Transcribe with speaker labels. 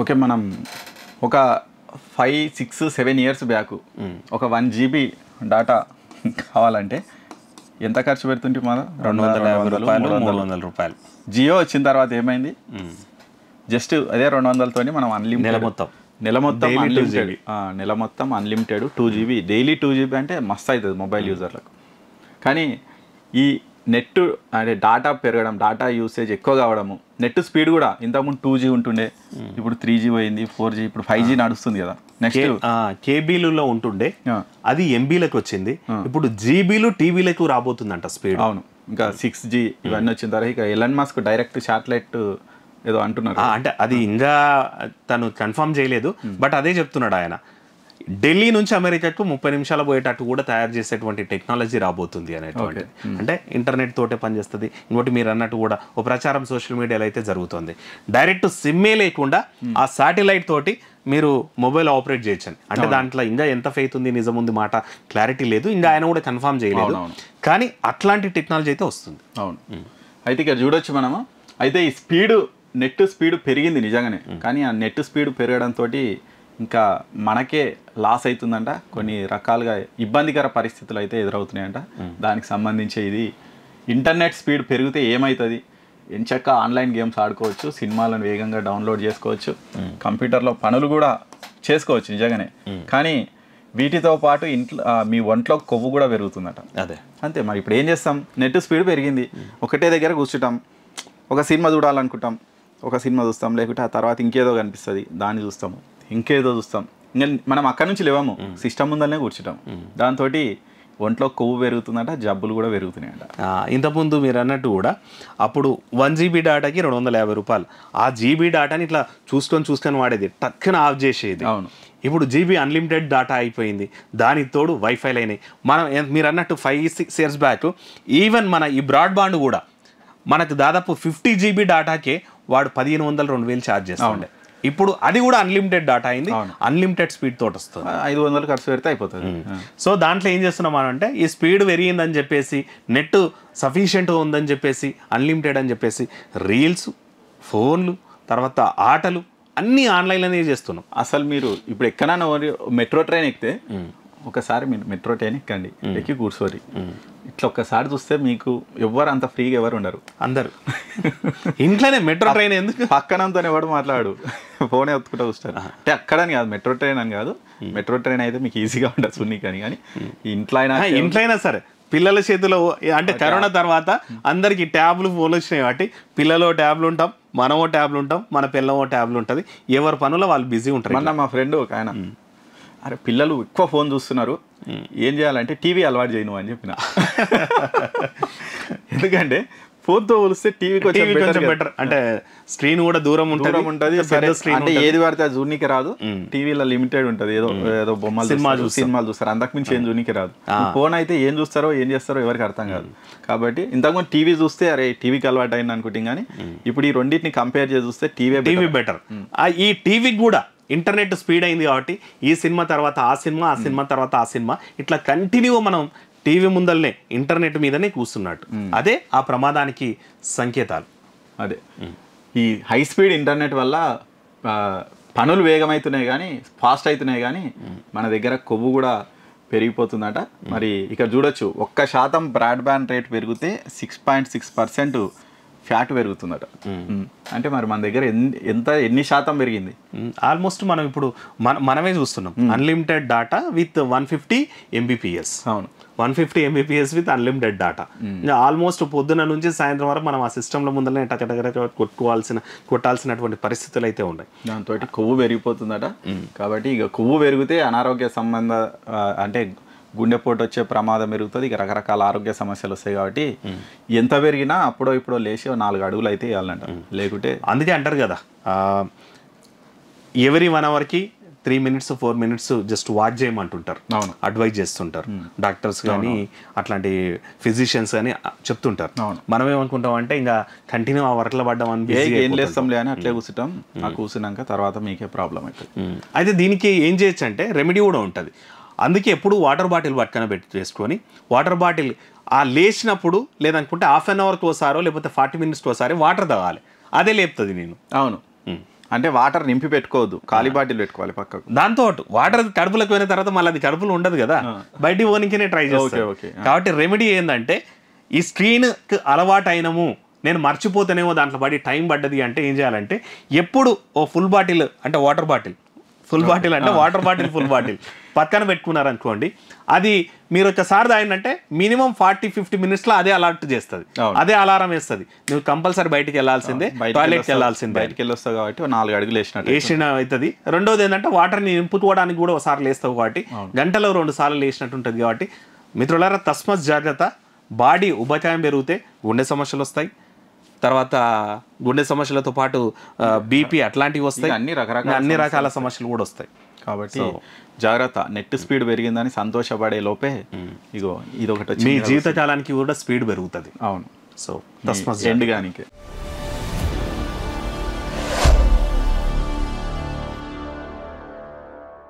Speaker 1: Okay, మనం ఒక 5, 6, 7 years back ఒక 1 GB డాటా కావాలంటే ఎంత ఖర్చు పెడుతుంటే మన
Speaker 2: 250 రూపాయలు 300 రూపాయలు.
Speaker 1: జియో వచ్చిన తర్వాత ఏమైంది, జస్ట్ అదే 200తోని మనం అన్లిమిటెడ్ నెల మొత్తం అన్లిమిటెడ్ 2 GB డైలీ 2 GB అంటే మస్తు అవుతుంది మొబైల్ యూజర్లకు. కానీ ఈ నెట్ అంటే డాటా పెరగడం, డాటా యూసేజ్ ఎక్కువ కావడము, నెట్ స్పీడ్ కూడా ఇంతకుముందు 2G ఉంటుండే, ఇప్పుడు 3G పోయింది, 4G, ఇప్పుడు 5G నడుస్తుంది కదా. నెక్స్ట్
Speaker 2: కేబీలలో ఉంటుండే అది ఎంబీలకు వచ్చింది, ఇప్పుడు జీబీలు టీవీలకు రాబోతుందంట స్పీడ్.
Speaker 1: అవును, ఇంకా 6G ఇవన్నీ వచ్చిన తర్వాత ఇక ఎలన్ మస్క్ డైరెక్ట్ శాటిలైట్ ఏదో అంటున్నారు.
Speaker 2: అంటే అది ఇంకా తను కన్ఫర్మ్ చేయలేదు, బట్ అదే చెప్తున్నాడు ఆయన. ఢిల్లీ నుంచి అమెరికాకు 30 నిమిషాలు పోయేటట్టు కూడా తయారు చేసేటువంటి టెక్నాలజీ రాబోతుంది అనేటువంటిది. అంటే ఇంటర్నెట్ తోటే పనిచేస్తుంది. ఇంకోటి మీరు అన్నట్టు కూడా ఓ ప్రచారం సోషల్ మీడియాలో అయితే జరుగుతుంది, డైరెక్ట్ సిమ్మే లేకుండా ఆ శాటిలైట్ తోటి మీరు మొబైల్ ఆపరేట్ చేయొచ్చని. అంటే దాంట్లో ఇంకా ఎంత ఫెయిత్ ఉంది, నిజం ఉంది మాట క్లారిటీ లేదు, ఇంకా ఆయన కూడా కన్ఫర్మ్ చేయలేదు. కానీ అట్లాంటి టెక్నాలజీ అయితే వస్తుంది.
Speaker 1: అవును, అయితే ఇక చూడొచ్చు మనము. అయితే ఈ స్పీడ్, నెట్ స్పీడ్ పెరిగింది నిజంగానే, కానీ ఆ నెట్ స్పీడ్ పెరగడంతో ఇంకా మనకే లాస్ అవుతుందంట, కొన్ని రకాలుగా ఇబ్బందికర పరిస్థితులు అయితే ఎదురవుతున్నాయంట. దానికి సంబంధించి ఇది ఇంటర్నెట్ స్పీడ్ పెరిగితే ఏమవుతుంది, ఎంచక్క ఆన్లైన్ గేమ్స్ ఆడుకోవచ్చు, సినిమాలను వేగంగా డౌన్లోడ్ చేసుకోవచ్చు, కంప్యూటర్లో పనులు కూడా చేసుకోవచ్చు నిజంగానే. కానీ వీటితో పాటు ఇంట్లో మీ ఒంట్లో కొవ్వు కూడా పెరుగుతుందట.
Speaker 2: అదే
Speaker 1: అంతే మరి. ఇప్పుడు ఏం చేస్తాం, నెట్ స్పీడ్ పెరిగింది, ఒకటే దగ్గర కూర్చుంటాం, ఒక సినిమా చూడాలనుకుంటాం, ఒక సినిమా చూస్తాం, లేకుంటే ఆ తర్వాత ఇంకేదో కనిపిస్తుంది దాన్ని చూస్తాము, ఇంకేదో చూస్తాం, ఇంకా మనం అక్కడి నుంచి లేవాము, సిస్టమ్ ముందరనే కూర్చుంటాం. దాంతో ఒంట్లో కొవ్వు పెరుగుతుందంట, జబ్బులు కూడా పెరుగుతున్నాయంట.
Speaker 2: ఇంతకుముందు మీరు అన్నట్టు కూడా అప్పుడు 1 GB డాటాకి 250 రూపాయలు. ఆ జీబీ డాటాని ఇట్లా చూసుకొని వాడేది, టక్కున ఆఫ్ చేసేది.
Speaker 1: అవును,
Speaker 2: ఇప్పుడు జీబీ అన్లిమిటెడ్ డాటా అయిపోయింది, దానికి తోడు వైఫైలు అయినాయి. మనం మీరు అన్నట్టు 5-6 ఇయర్స్ బ్యాక్ ఈవెన్ మన ఈ బ్రాడ్బాండ్ కూడా మనకు దాదాపు 50 GB డాటాకే వాడు 1500-2000 ఛార్జ్ చేస్తుండే. ఇప్పుడు అది కూడా అన్లిమిటెడ్ డాటా అయింది, అన్లిమిటెడ్ స్పీడ్ తోటి వస్తుంది.
Speaker 1: 500 ఖర్చు పెడితే అయిపోతుంది.
Speaker 2: సో దాంట్లో ఏం చేస్తున్నాం అంటే, ఈ స్పీడ్ పెరిగిందని చెప్పేసి, నెట్ సఫిషియెంట్గా ఉందని చెప్పేసి, అన్లిమిటెడ్ అని చెప్పేసి రీల్స్, ఫోన్లు, తర్వాత ఆటలు అన్నీ ఆన్లైన్లోనే చేస్తున్నాం.
Speaker 1: అసలు మీరు ఇప్పుడు ఎక్కడైనా మెట్రో ట్రైన్ ఎక్కితే ఒకసారి మీరు మెట్రో ట్రైన్ ఎక్కండి, ఎక్కి కూర్చోరి, ఇట్లా ఒక్కసారి చూస్తే మీకు ఎవరు అంత ఫ్రీగా ఎవరు ఉండరు.
Speaker 2: అందరు ఇంట్లోనే మెట్రో ట్రైన్ ఎందుకు
Speaker 1: పక్కనంతో ఎవడు మాట్లాడు, ఫోనే ఒత్తుకుంటూ చూస్తారు. అంటే అక్కడని కాదు, మెట్రో ట్రైన్ అని కాదు, మెట్రో ట్రైన్ అయితే మీకు ఈజీగా ఉండదు సున్నీకని. కానీ ఇంట్లో
Speaker 2: అయినా సరే పిల్లల చేతిలో, అంటే కరోనా తర్వాత అందరికి ట్యాబ్లు, ఫోన్లు వచ్చినాయి కాబట్టి పిల్లలు ట్యాబ్లు ఉంటాం, మనమో ట్యాబ్లు ఉంటాం, మన పిల్లమో ట్యాబ్లు ఉంటుంది, ఎవరి పనుల్లో వాళ్ళు బిజీ ఉంటారు.
Speaker 1: మొన్న మా ఫ్రెండ్ ఒక ఆయన, అరే పిల్లలు ఎక్కువ ఫోన్ చూస్తున్నారు, ఏం చేయాలంటే టీవీ అలవాటు చేయను అని చెప్పిన. ఎందుకంటే ఫోన్తో పోలిస్తే టీవీ కొంచెం
Speaker 2: బెటర్, అంటే స్క్రీన్ కూడా దూరం ఉంటుంది.
Speaker 1: అంటే ఏది పడితే అది చూడనీకి రాదు, టీవీలో లిమిటెడ్ ఉంటుంది, ఏదో బొమ్మలు సినిమాలు చూస్తారు, అంతకుమించి ఏం చూడనీకి రాదు. ఫోన్ అయితే ఏం చూస్తారో ఏం చేస్తారో ఎవరికి అర్థం కాదు. కాబట్టి ఇంతకుముందు టీవీ చూస్తే అరే టీవీకి అలవాటు అయింది అనుకుంటాం, కానీ ఇప్పుడు ఈ రెండింటిని కంపేర్ చేసి చూస్తే టీవీ
Speaker 2: బెటర్. ఈ టీవీకి కూడా ఇంటర్నెట్ స్పీడ్ అయింది కాబట్టి ఈ సినిమా తర్వాత ఆ సినిమా, ఆ సినిమా తర్వాత ఆ సినిమా, ఇట్లా కంటిన్యూ మనం టీవీ ముందల్నే ఇంటర్నెట్ మీదనే కూస్తున్నట్టు. అదే ఆ ప్రమాదానికి సంకేతాలు.
Speaker 1: అదే ఈ హై స్పీడ్ ఇంటర్నెట్ వల్ల పనులు వేగమవుతున్నాయి కానీ, ఫాస్ట్ అవుతున్నాయి కానీ, మన దగ్గర కొవ్వు కూడా పెరిగిపోతుందట. మరి ఇక్కడ చూడొచ్చు, 1% బ్రాడ్బ్యాండ్ రేట్ పెరిగితే 6.6% ఫ్యాట్ పెరుగుతుందట. అంటే మరి మన దగ్గర ఎన్ని శాతం పెరిగింది?
Speaker 2: ఆల్మోస్ట్ మనం ఇప్పుడు మనమే చూస్తున్నాం, అన్లిమిటెడ్ డాటా విత్ 150 MBPS.
Speaker 1: అవును,
Speaker 2: 150 MBPS with unlimited data. Almost పొద్దున నుంచి సాయంత్రం వరకు మనం ఆ సిస్టంలో ముందరనే కొట్టాల్సినటువంటి పరిస్థితులు అయితే ఉన్నాయి.
Speaker 1: దాంతో కొవ్వు పెరిగిపోతుందట. కాబట్టి ఇక కొవ్వు పెరిగితే అనారోగ్య సంబంధ, అంటే గుండెపోటు వచ్చే ప్రమాదం పెరుగుతుంది, ఇక రకరకాల ఆరోగ్య సమస్యలు వస్తాయి. కాబట్టి ఎంత పెరిగినా అప్పుడో ఇప్పుడో లేచి 4 అడుగులు అయితే వేయాలంట, లేకుంటే.
Speaker 2: అందుకే అంటారు కదా, ఎవరీ 1 అవర్కి 3 minutes 4 minutes జస్ట్ వాచ్ చేయమంటుంటారు, అడ్వైజ్ చేస్తుంటారు డాక్టర్స్ కానీ, అట్లాంటి ఫిజిషియన్స్ కానీ చెప్తుంటారు. మనం ఏమనుకుంటాం అంటే ఇంకా కంటిన్యూ ఆ వర్క్లో పడ్డాం అని
Speaker 1: ఏం లేస్తాంలే అని అట్లే కూర్చుంటాం. ఆ కూర్చున్నాక తర్వాత మీకే ప్రాబ్లం అవుతుంది.
Speaker 2: అయితే దీనికి ఏం చేయొచ్చు అంటే రెమెడీ కూడా ఉంటుంది. అందుకే ఎప్పుడు వాటర్ బాటిల్ పట్టుకొని చేసుకొని, వాటర్ బాటిల్ ఆ లేచినప్పుడు లేదనుకుంటే ½ an hourకి ఒకసారో లేకపోతే 40 minutes ఒకసారి వాటర్ తాగాలి, అదే లేపుతుంది నేను.
Speaker 1: అవును, అంటే వాటర్ నింపి పెట్టుకోవద్దు, ఖాళీ బాటిల్ పెట్టుకోవాలి పక్కకు.
Speaker 2: దాంతో వాటర్ కడుపులోకి పోయిన తర్వాత మళ్ళీ అది కడుపులో ఉండదు కదా, బయటికి పోనీకినే ట్రై చేస్తాను. కాబట్టి రెమెడీ ఏంటంటే ఈ స్క్రీన్కి అలవాటు అయినము, నేను మర్చిపోతానేమో దాంట్లో పడి టైం పడ్డది అంటే ఏం చేయాలంటే ఎప్పుడు ఓ ఫుల్ బాటిల్ అంటే వాటర్ బాటిల్, ఫుల్ బాటిల్ అంటే వాటర్ బాటిల్ ఫుల్ బాటిల్ పక్కన పెట్టుకున్నారనుకోండి, అది మీరు ఒకసారి తాగిందంటే మినిమం 40-50 minutesలో అదే అలర్ట్ చేస్తుంది, అదే అలారం వేస్తుంది. నువ్వు కంపల్సరీ బయటికి వెళ్ళాల్సిందే, టాయిలెట్కి వెళ్ళాల్సిందే.
Speaker 1: బయటికి వెళ్ళొస్తావు కాబట్టి 4 అడుగులు
Speaker 2: వేసిన అవుతుంది. రెండోది ఏంటంటే వాటర్ని నింపుకోవడానికి కూడా ఒకసారి లేస్తావు కాబట్టి గంటలో 2 సార్లు లేచినట్టు ఉంటుంది. కాబట్టి మిత్రులారా తస్మత్ జాగ్రత్త. బాడీ ఉబకాయం పెరిగితే గుండె సమస్యలు వస్తాయి, తర్వాత గుండె సమస్యలతో పాటు బీపీ అట్లాంటివి వస్తాయి, అన్ని రకాల సమస్యలు కూడా వస్తాయి.
Speaker 1: కాబట్టి జాగ్రత్త. నెట్ స్పీడ్ పెరిగిందని సంతోషపడే లోపే ఇగో ఇది ఒకటి
Speaker 2: మీ జీవితకాలానికి కూడా స్పీడ్ పెరుగుతుంది.
Speaker 1: అవును.
Speaker 2: సో తస్మత్
Speaker 1: ఎండ్ గానికి